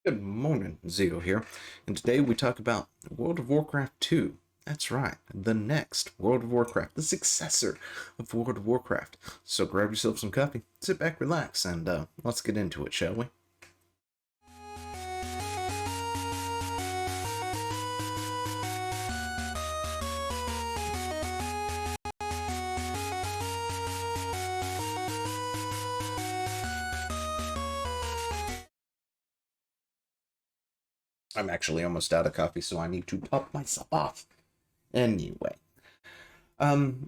Good morning, Zio here, and today we talk about World of Warcraft 2. That's right, the next World of Warcraft, the successor of World of Warcraft. So grab yourself some coffee, sit back, relax, and let's get into it, shall we? I'm actually almost out of coffee, so I need to top myself off. Anyway,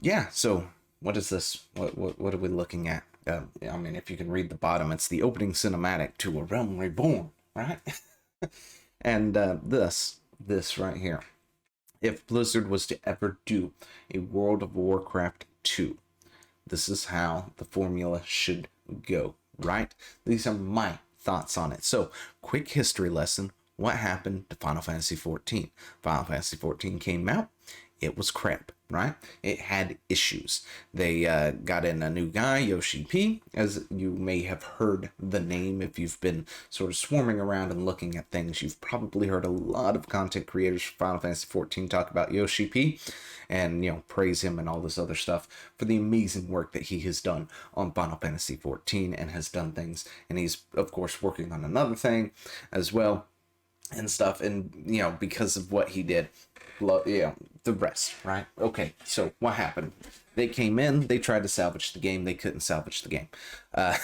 yeah. So what is this? What are we looking at? I mean, if you can read the bottom, it's the opening cinematic to A Realm Reborn, right? And this right here. If Blizzard was to ever do a World of Warcraft 2, this is how the formula should go, right? These are my thoughts on it. So, quick history lesson. What happened to Final Fantasy XIV? Final Fantasy XIV came out. It was crap, right? It had issues. They got in a new guy, Yoshi P, as you may have heard the name if you've been sort of swarming around and looking at things. You've probably heard a lot of content creators for Final Fantasy XIV talk about Yoshi P and, praise him and all this other stuff for the amazing work that he has done on Final Fantasy XIV and has done things. And he's, of course, working on another thing as well and stuff. And, because of what he did, the rest, right? Okay, so what happened? They came in, they tried to salvage the game, they couldn't salvage the game. Uh,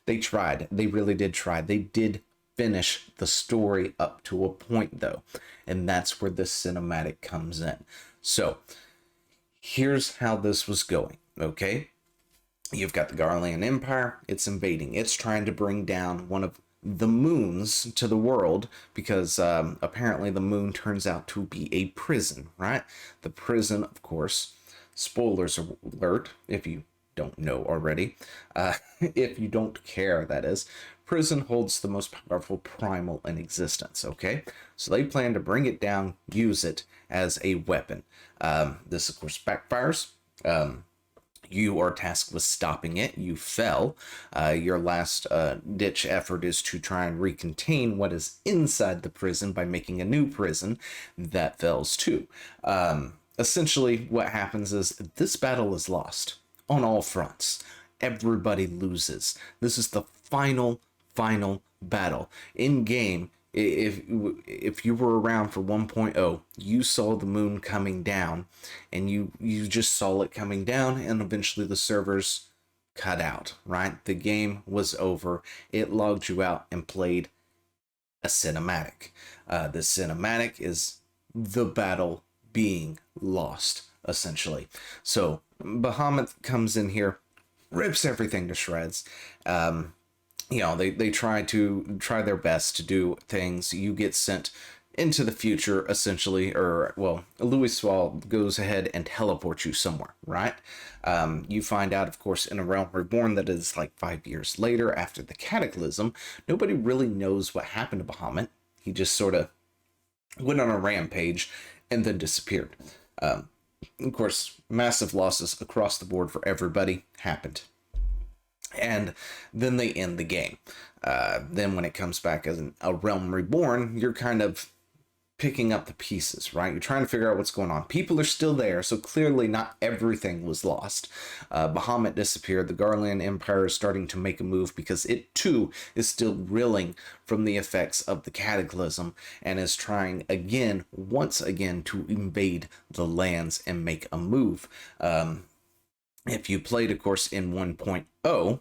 they tried, they really did try. They did finish the story up to a point, though, and that's where the cinematic comes in. So, here's how this was going, okay? You've got the Garlean Empire, it's invading, it's trying to bring down one of the moons to the world because apparently the moon turns out to be a prison, right? The prison, of course, spoilers alert if you don't know already, if you don't care, that is. Prison holds the most powerful primal in existence, okay? So they plan to bring it down, use it as a weapon. This, of course, backfires. You are tasked with stopping it. You fell. Your last ditch effort is to try and recontain what is inside the prison by making a new prison. That fails too. Essentially, what happens is this battle is lost on all fronts. Everybody loses. This is the final battle. In game, if you were around for 1.0, you saw the moon coming down, and you just saw it coming down, and eventually the servers cut out, right? The game was over. It logged you out and played a cinematic. The cinematic is the battle being lost, essentially. So Bahamut comes in here, rips everything to shreds. They try their best to do things. You get sent into the future, essentially, or, well, Louis Swall goes ahead and teleports you somewhere, right? You find out, of course, in A Realm Reborn that is like 5 years later after the Cataclysm. Nobody really knows what happened to Bahamut. He just sort of went on a rampage and then disappeared. Of course, massive losses across the board for everybody happened. And then they end the game. Then when it comes back as A Realm Reborn, you're kind of picking up the pieces, right? You're trying to figure out what's going on. People are still there, so clearly not everything was lost. Bahamut disappeared. The Garlean Empire is starting to make a move because it too is still reeling from the effects of the Cataclysm and is trying once again to invade the lands and make a move. If you played, of course, in 1.0,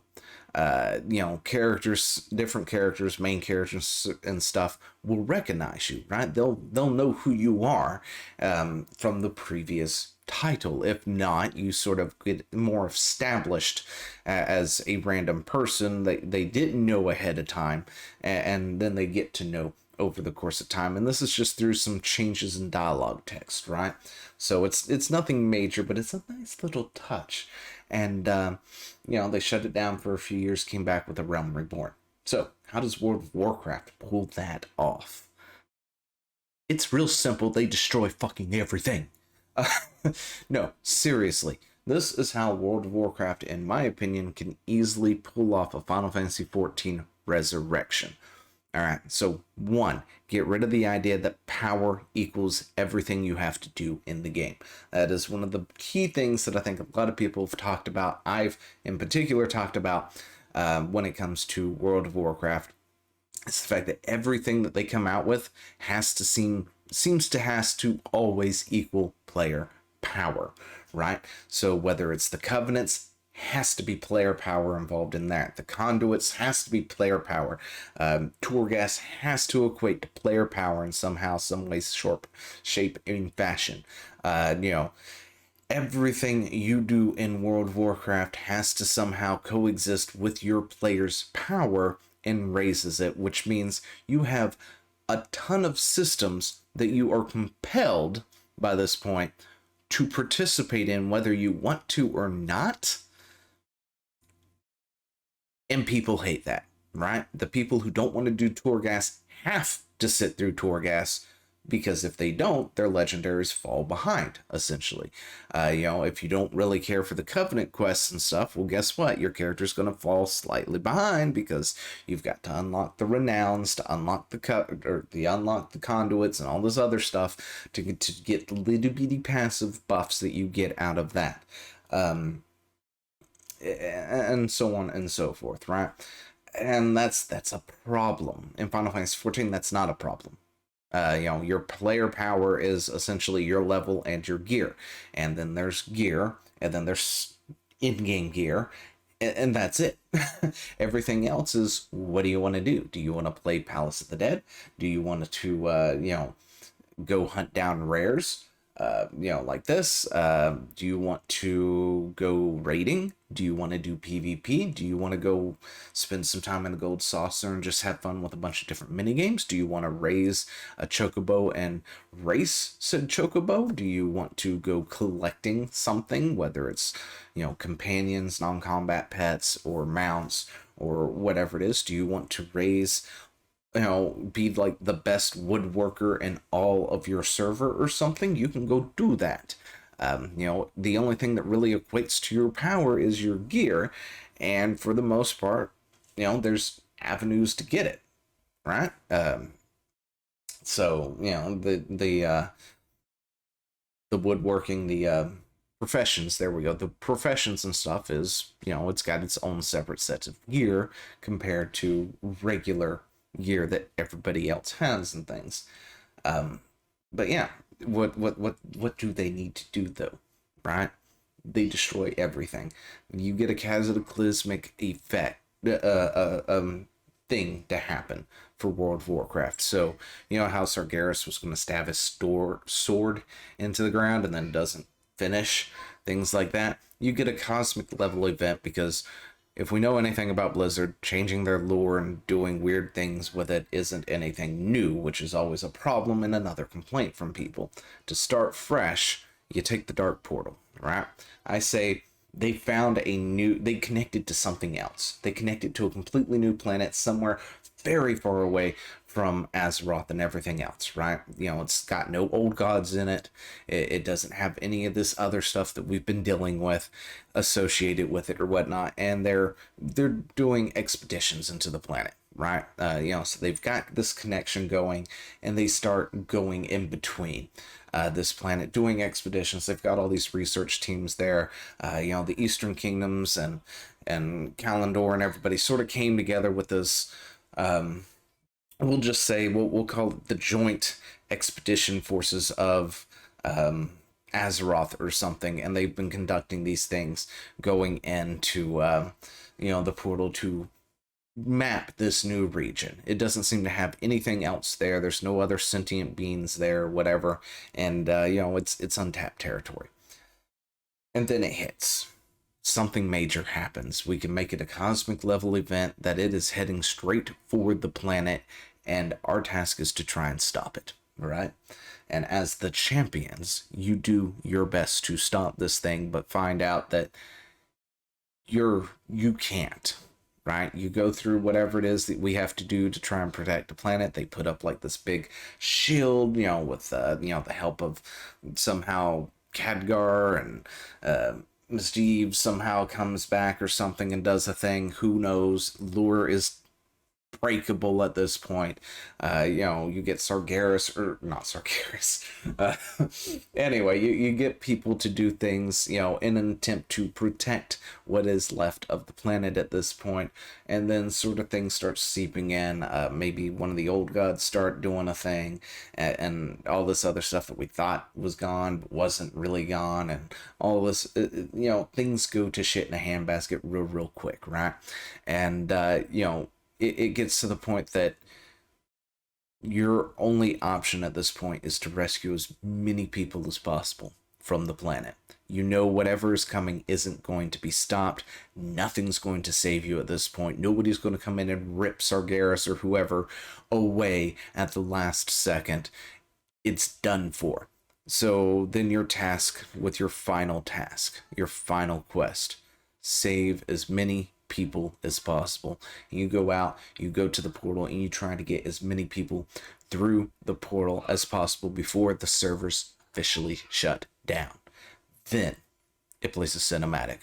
different characters, main characters and stuff will recognize you, right? They'll know who you are from the previous title. If not, you sort of get more established as a random person that they didn't know ahead of time, and then they get to know over the course of time. And this is just through some changes in dialogue text, right? So it's nothing major, but it's a nice little touch. And they shut it down for a few years, came back with A Realm Reborn. So how does World of Warcraft pull that off? It's real simple. They destroy fucking everything. No, seriously. This is how World of Warcraft, in my opinion, can easily pull off a Final Fantasy XIV resurrection. All right. So, one, get rid of the idea that power equals everything you have to do in the game. That is one of the key things that I think a lot of people have talked about. I've, in particular, talked about when it comes to World of Warcraft. It's the fact that everything that they come out with has to always equal player power, right? So whether it's the covenants, has to be player power involved in that. The conduits has to be player power. Torghast has to equate to player power in somehow, some way, shape, and fashion. You know, everything you do in World of Warcraft has to somehow coexist with your player's power and raises it, which means you have a ton of systems that you are compelled by this point to participate in, whether you want to or not. And people hate that, right? The people who don't want to do Torghast have to sit through Torghast, because if they don't, their legendaries fall behind, essentially. If you don't really care for the Covenant quests and stuff, well, guess what? Your character's going to fall slightly behind, because you've got to unlock the renowns, to unlock unlock the conduits, and all this other stuff to get the little bitty passive buffs that you get out of that. And so on and so forth, right? And that's a problem. In Final Fantasy 14, that's not a problem. Your player power is essentially your level and your gear. And then there's gear, and then there's in-game gear, and that's it. Everything else is, what do you want to do? Do you want to play Palace of the Dead? Do you want to, go hunt down rares? Like this? Do you want to go raiding? Do you want to do PvP? Do you want to go spend some time in a gold saucer and just have fun with a bunch of different mini games? Do you want to raise a chocobo and race said chocobo? Do you want to go collecting something, whether it's, companions, non-combat pets, or mounts, or whatever it is? Do you want to raise, be like the best woodworker in all of your server or something? You can go do that. The only thing that really equates to your power is your gear, and for the most part, there's avenues to get it, right? The woodworking, the professions, there we go. The professions and stuff is, it's got its own separate sets of gear compared to regular gear that everybody else has and things. But yeah, what do they need to do though, right? They destroy everything. You get a cataclysmic effect, thing to happen for World of Warcraft. So how Sargeras was going to stab his sword into the ground and then doesn't finish, things like that. You get a cosmic level event because, if we know anything about Blizzard, changing their lore and doing weird things with it isn't anything new, which is always a problem and another complaint from people. To start fresh, you take the Dark Portal, right? I say they connected to something else. They connected to a completely new planet somewhere very far away from Azeroth and everything else, right? It's got no old gods in it. It doesn't have any of this other stuff that we've been dealing with associated with it or whatnot. And they're doing expeditions into the planet, right? So they've got this connection going, and they start going in between this planet, doing expeditions. They've got all these research teams there. The Eastern Kingdoms and Kalimdor and everybody sort of came together with this. We'll just say we'll call it the Joint Expedition Forces of Azeroth or something, and they've been conducting these things, going into the portal to map this new region. It doesn't seem to have anything else there. There's no other sentient beings there, whatever, and it's untapped territory. And then it hits. Something major happens. We can make it a cosmic level event that it is heading straight for the planet, and our task is to try and stop it, right? And as the champions, you do your best to stop this thing, but find out that you can't, right? You go through whatever it is that we have to do to try and protect the planet. They put up like this big shield, with the help of somehow Khadgar, and Steve somehow comes back or something and does a thing. Who knows? Lure is unbreakable at this point. You get Sargeras, or not Sargeras. Anyway, you get people to do things, in an attempt to protect what is left of the planet at this point, and then sort of things start seeping in. Maybe one of the old gods start doing a thing, and all this other stuff that we thought was gone but wasn't really gone, and all this, things go to shit in a handbasket real quick, right? And it gets to the point that your only option at this point is to rescue as many people as possible from the planet. Whatever is coming isn't going to be stopped. Nothing's going to save you at this point. Nobody's going to come in and rip Sargeras or whoever away at the last second. It's done for. So then your task with your final task, your final quest, save as many people as possible. You go out, you go to the portal, and you try to get as many people through the portal as possible before the servers officially shut down. Then it plays a cinematic,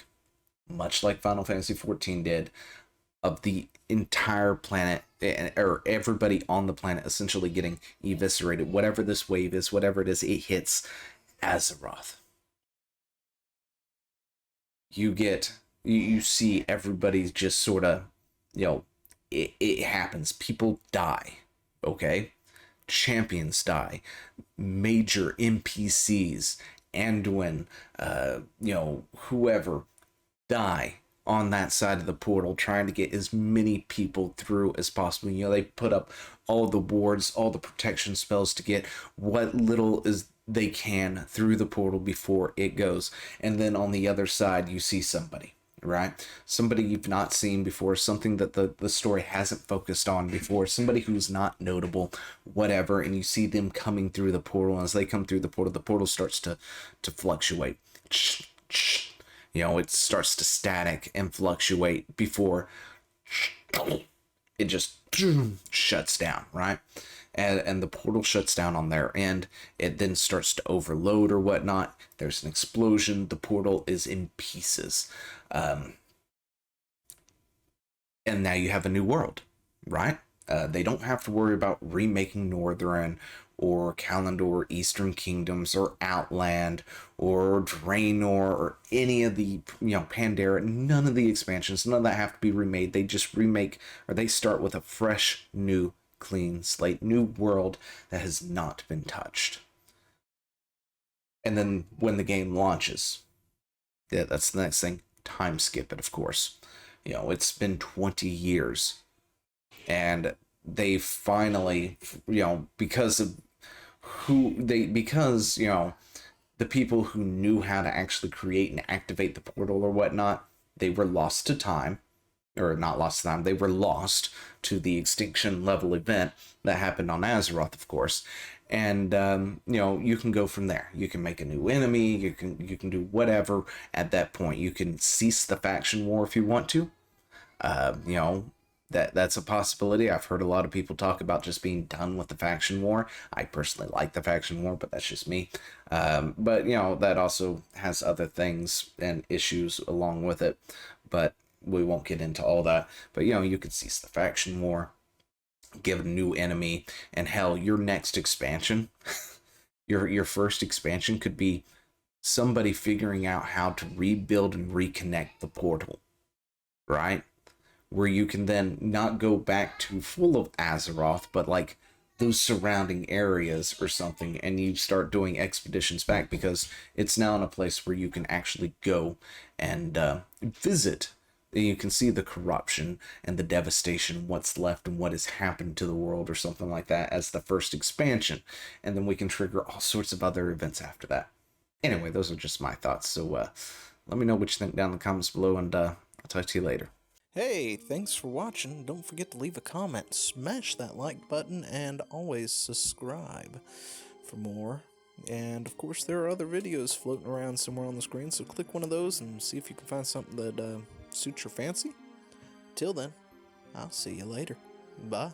much like Final Fantasy XIV did, of the entire planet, or everybody on the planet essentially getting eviscerated. Whatever this wave is, whatever it is, it hits Azeroth. You see everybody just sort of, it happens. People die, okay? Champions die. Major NPCs, Anduin, whoever, die on that side of the portal, trying to get as many people through as possible. They put up all the wards, all the protection spells to get what little is they can through the portal before it goes. And then on the other side, you see somebody, right? Somebody you've not seen before, something that the story hasn't focused on before, somebody who's not notable, whatever, and you see them coming through the portal, and as they come through the portal starts to fluctuate. It starts to static and fluctuate before it just shuts down, right? And the portal shuts down on their end. It then starts to overload or whatnot. There's an explosion. The portal is in pieces. And now you have a new world, right? They don't have to worry about remaking Northern or Kalimdor or Eastern Kingdoms or Outland or Draenor or any of the, Pandora. None of the expansions, none of that have to be remade. They just remake, or they start with a fresh, new, clean slate, new world that has not been touched. And then when the game launches, that's the next thing. Time skip it, of course. It's been 20 years. And they finally, because the people who knew how to actually create and activate the portal or whatnot, they were lost to time. Or not lost to time, they were lost to the extinction level event that happened on Azeroth, of course. And you can go from there. You can make a new enemy, you can do whatever at that point. You can cease the faction war if you want to. That's a possibility. I've heard a lot of people talk about just being done with the faction war. I personally like the faction war, but that's just me. But that also has other things and issues along with it. But we won't get into all that. But you could cease the faction war, give a new enemy, and hell, your next expansion, your first expansion could be somebody figuring out how to rebuild and reconnect the portal, right? Where you can then not go back to full of Azeroth, but like those surrounding areas or something, and you start doing expeditions back, because it's now in a place where you can actually go and visit. You can see the corruption and the devastation, what's left and what has happened to the world or something like that as the first expansion. And then we can trigger all sorts of other events after that. Anyway, those are just my thoughts. So let me know what you think down in the comments below, and I'll talk to you later. Hey, thanks for watching. Don't forget to leave a comment, smash that like button, and always subscribe for more. And of course, there are other videos floating around somewhere on the screen, so click one of those and see if you can find something that suits your fancy. Till then, I'll see you later. Bye.